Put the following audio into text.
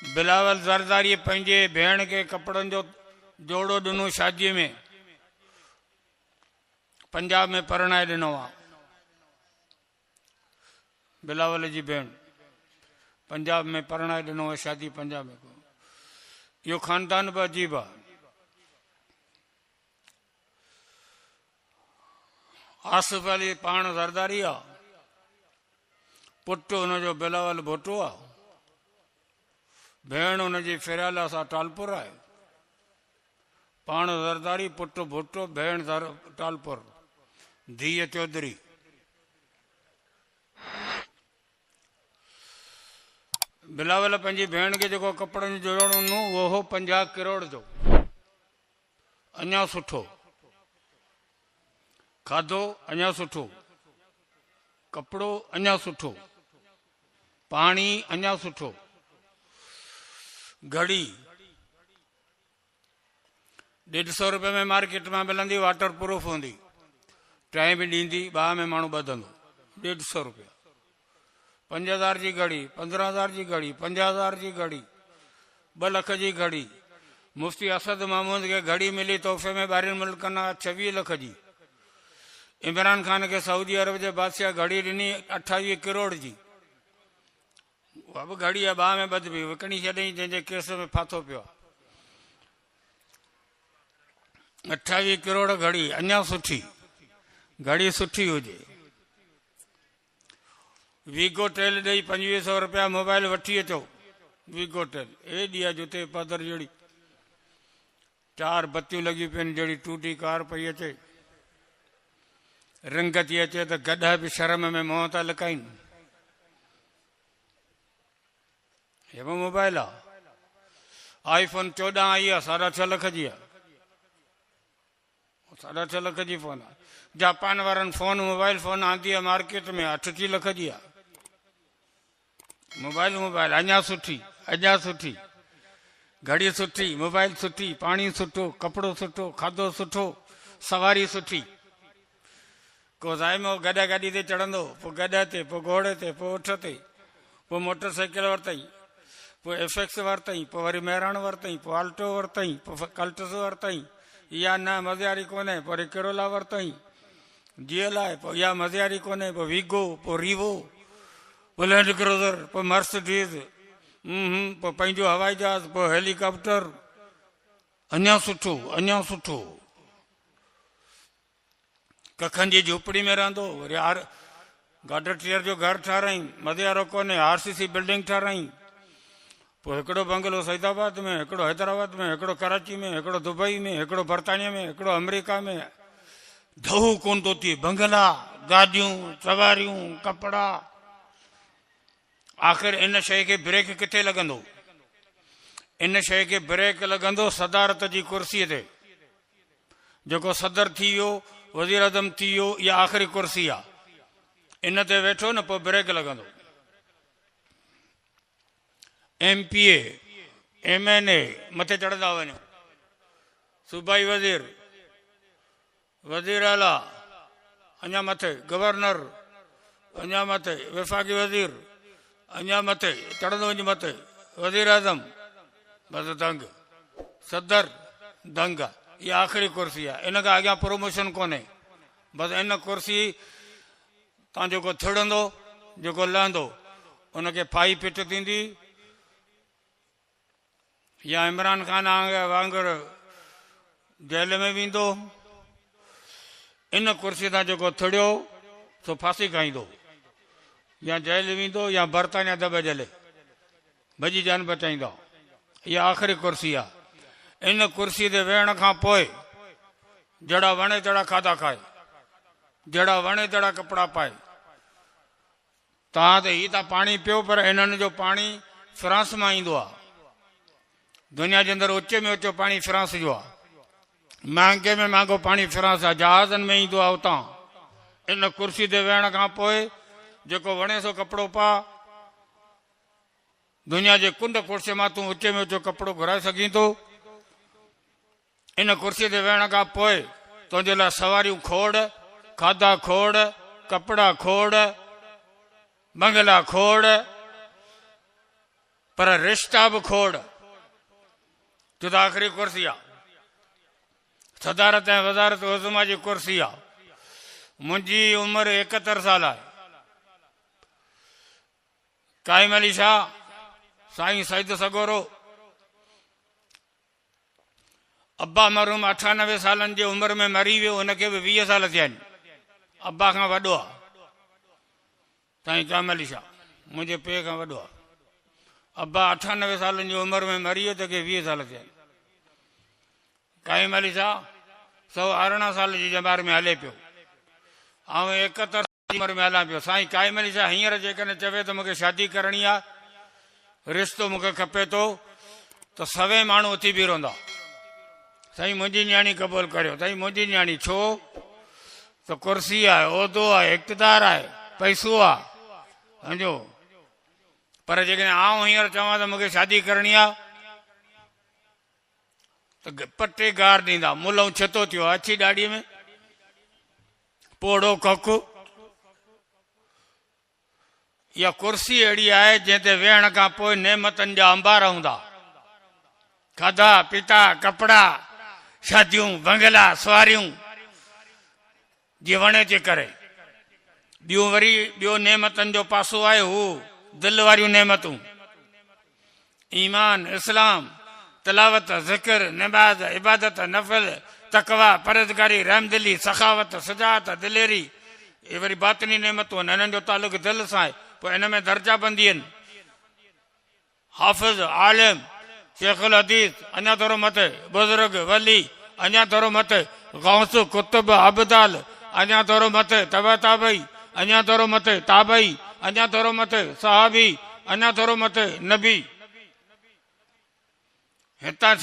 बिलावल ज़रदारी पंहिंजे भेण के कपड़न जो जोड़ो दिनों शादी में पंजाब में परणाए दिनों आ। बिलावल जी भेण पंजाब में परणाए दिनों है, शादी पंजाब में को। यो खानदान भी अजीब आ। आसिफ अली पाण ज़रदारी आ, पुट उनजो बिलावल भुट्टो आ, भेण उनजी फिराला सा टालपुर है। पाण ज़रदारी पुट भुट्टो भेण टालपुर, धीअ चौधरी। बिलावल पंहिंजी भेण के जेको कपड़न जो जोड़ो ॾिनो उहो हो 50 करोड़ जो। अञा सुठो खाधो, अञा सुठो कपड़ो, अञा सुठो पानी, अञा सुठो घड़ी 150 रुपये में मार्केट में मिलंदी, वाटर प्रूफ होंदी, टाइम भी ॾींदी, बाह में माण्हू ॿधंदो। 150 रुपया 5000 जी घड़ी, 15000 जी घड़ी, 50000 जी घड़ी, 2 लाख जी घड़ी। मुफ्ती असद महमूद के घड़ी मिली तोहफे में, ॿाहिरिन मुल्कनि 26 लाख जी। इमरान खान के सऊदी अरब जे बादशाह घड़ी ॾिनी 28 करोड़ जी। उहा बि घड़ी आहे, बाह में ॿधबी, विकिणी छॾियईं जंहिंजे केस में फाथो पियो। 28 करोड़ घड़ी, अञा सुठी घड़ी, सुठी हुजे। वीगो टेल ॾेई 2500 रुपया मोबाइल वठी अचो। वीगो टेल एॾी आहे जुते पदर जहिड़ी, 4 बत्तियूं लॻियूं पियूं जहिड़ी टूटी कार पई अचे, रंग थी अचे त गॾा बि शर्म में मुंहं था लिकाइनि। हे बि मोबाइल आहे। आईफोन 14 आई आहे, 6.5 लाख जी आहे। 6.5 लाख जी फोन आहे। जापान वारनि फोन मोबाइल फोन आंदी आहे मार्केट में, 38 लाख जी आहे। मोबाइल अञा सुठी, अञा सुठी घड़ी सुठी, मोबाइल सुठी, पानी सुठो, कपड़ो सुठो, खाधो सुठो, सवारी सुठी। को ज़ाइमो गॾा गाॾी ते चढ़ंदो, पोइ गॾ ते, पोइ घोड़े ते, पोइ उठ ते, पोइ मोटरसाइकिल वरितई, पोइ एफएक्स वरितई, पोइ वरी मेहराण वरितई, पोइ आल्टो वरितई, पोइ कल्टस वरितई, इहा न मज़ियारी कोन्हे, पोइ वरी केरोला वरितई जीअल आहे, पोइ इहा मज़ियारी कोन्हे, पोइ वीगो, पोइ रीवो, पोइ लैंड क्रूज़र, पोइ मर्सिडीज़, पोइ पंहिंजो हवाई जहाज़, पोइ हेलीकॉप्टर। अञा सुठो, अञा सुठो। कखनि जी झोपड़ी में रहंदो, वरी गार्डर टीयर जो घर ठाराई, मज़ियारो कोन्हे, आरसीसी बिल्डिंग ठाराई, पोइ हिकिड़ो बंगलो सैदाबाद में, हिकिड़ो हैदराबाद में, हिकिड़ो कराची में, हिकिड़ो दुबई में, हिकिड़ो बर्तानिया में, हिकिड़ो अमेरिका में। धऊ कोन थो थिए, बंगला, गाॾियूं, सवारियूं, कपिड़ा। आख़िर इन शइ खे ब्रेक किथे लॻंदो? इन शइ खे ब्रेक लॻंदो सदारत जी कुर्सीअ ते। जेको सदर थी वियो, वज़ीर आज़म थी वियो, इहा आख़िरी कुर्सी आहे। इन ते वेठो न, पोइ ब्रेक लॻंदो। MPA MNA मथे चढ़ंदा वञो, सूबाई वज़ीर, वज़ीर आला, अञा मथे गवर्नर, अञा मथे वफ़ाक़ी वज़ीर, अञा मथे चढ़ंदो वञ मथे वज़ीर आज़म, बसि दंग। सदर दंग, इहा आख़िरी कुर्सी आहे। इन खां अॻियां प्रमोशन कोन्हे। बसि इन कुर्सी तव्हां जेको थिड़ंदो, जेको लहंदो, उनखे फाई फिट थींदी, या इमरान खान वांगुरु जेल में वेंदो। इन कुर्सी तां जेको थिड़ियो सो फांसी खाईंदो, या जेल वेंदो, या बर्तानिया दॿ जले भॼी जान बचाईंदा। इहा आख़िरी कुर्सी आहे। इन कुर्सी ते वेहण खां पोइ जहिड़ा वणे तहिड़ा खाधा खाए, जहिड़ा वणे तहिड़ा कपिड़ा पाए। तव्हां त हीअ था पाणी पियो, पर इन्हनि जो पाणी फ्रांस मां ईंदो आहे। दुनिया जे अंदरि ऊचे में ऊचो पाणी फ्रांस जो आहे। महांगे में महांगो पाणी फ्रांस आहे, जहाज़नि में ईंदो आहे उतां। इन कुर्सी ते वेहण खां पोइ जेको वणे सो कपिड़ो पा। दुनिया जे कुंड कुर्सी मां तूं ऊचे में ऊचो कपिड़ो घुराए सघीं थो। इन कुर्सी ते वेहण खां पोइ तुंहिंजे लाइ सवारियूं खोड़, खाधा खोड़, कपिड़ा खोड़, बंगला खोड़, पर रिश्ता भी खोड़ जो तो आखिरी कुर्सी आ सदारत ऐं वज़ारत उज़्मा जी कुर्सी आ। मुंहिंजी उम्र 71 साल आहे। काइम अली शाह साईं सईद सगोरो अब्बा मरहूम 98 सालनि जी उम्र में मरी वियो, उनखे बि 20 साल थिया आहिनि। अब्बा खां वॾो आहे साईं काइम अली शाह, मुंहिंजे पीउ खां वॾो आहे। अब्बा 98 सालनि जी उम्र में मरी वियो, तंहिंखे 20 साल थिया आहिनि। काइम अली शाह 118 साल जी जमार में हले पियो, ऐं 71 जी उम्र में हलां पियो। साईं काइम अली शाह हींअर जेकॾहिं चवे त मूंखे शादी करणी आहे, रिश्तो मूंखे खपे थो, त 100 माण्हू उथी बि रहंदा, साईं मुंहिंजी न्याणी क़बूल करियो। साईं मुंहिंजी न्याणी छो त कुर्सी आहे, उहिदो आहे, इक़्तिदार आहे, पैसो आहे सम्झो। पर जेकॾहिं आउं हींअर चवां त मूंखे शादी करणी आहे त पटे गार ॾींदा, मुलऊं छितो थियो आहे अछी ॾाॾीअ में, पोड़ो ककु। इहा कुर्सी अहिड़ी आहे जंहिं ते वेहण खां पोइ नेमतनि जा अंबार हूंदा, खाधा पीता कपिड़ा शादियूं बंगला सवारियूं जीअं वणे थी करे। ॿियूं वरी ॿियो नेमतनि जो पासो आहे, हू दिलि वारियूं नेमतूं, ईमान इस्लाम तिलावत ज़िक्र निमाज़ इबादत नफ़ल तकवा परज़गारी रहमदिली सखावत सजात दिलेरी। ये वरी बातनी नेमतूं आहिनि, हिननि जो तालुक दिलि सां आहे। पोइ हिन में दर्जा बंदी आहिनि, हाफ़िज़ आलिम शेखुल हदीस अञा थोरो मथे, बुज़ुर्ग वली अञा थोरो मथे, गौस कुतुब अबदाल अञा थोरो मथे, तबा ताबई अञा थोरो मथे, ताबई अञा थोरो मथे, सहाबी अञा थोरो मथे, नबी। हितां